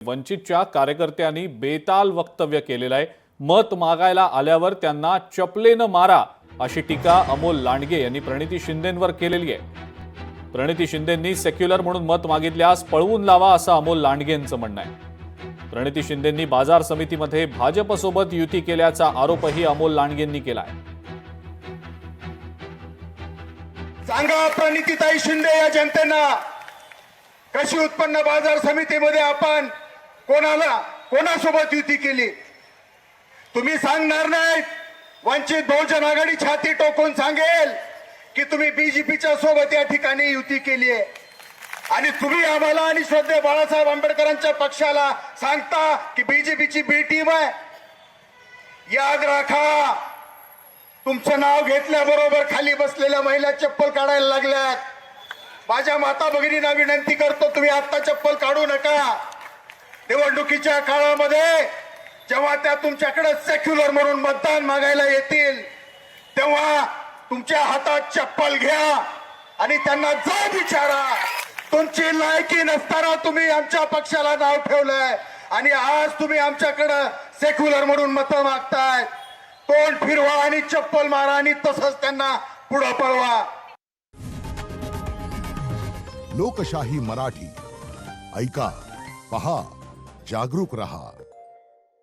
वंचितच्या कार्यकर्त्यांनी बेताल वक्तव्य केलेलं आहे। मत मागायला आल्यावर त्यांना चपलेनं मारा अशी टीका अमोल लांडगे यांनी प्रणिती शिंदेंवर केलेली आहे। प्रणिती शिंदेंनी सेक्युलर म्हणून मत मागितल्यास पळवून लावा असं अमोल लांडगेंचं म्हणणं आहे। प्रणिती शिंदेंनी बाजार समितीमध्ये भाजपसोबत युती केल्याचा आरोपही अमोल लांडगेंनी केला आहे। सांगा प्रणितीताई शिंदे या जनतेना, कृषी उत्पन्न बाजार समितीमध्ये आपण कोणासोबत युती केली? तुम्ही सांगणार नाही। वंचित बहुजन आघाडी छाती टोकून सांगेल की तुम्ही बीजेपीच्या सोबत या ठिकाणी युती केली आहे आणि तुम्ही आम्हाला आणि श्रद्धेय बाळासाहेब आंबेडकरांच्या पक्षाला सांगता की बीजेपीची बी टीम आहे। याद राखा, तुमचं नाव घेतल्याबरोबर खाली बसलेल्या महिला चप्पल काढायला लागल्यात। माझ्या माता भगिनींना विनंती करतो, तुम्ही आता चप्पल काढू नका। निवडणुकीच्या काळामध्ये जेव्हा त्या तुमच्याकडे सेक्युलर म्हणून मतदान मागायला येतील तेव्हा तुमच्या हातात चप्पल घ्या आणि त्यांना जा विचारा, तुमची लायकी नसताना तुम्ही आमच्या पक्षाला नाव ठेवलंय आणि आज तुम्ही आमच्याकडे सेक्युलर म्हणून मत मागताय। तोंड फिरवा आणि चप्पल मारा आणि तसंच त्यांना पुढे पळवा। लोकशाही मराठी ऐका, पहा, जागरूक रहा।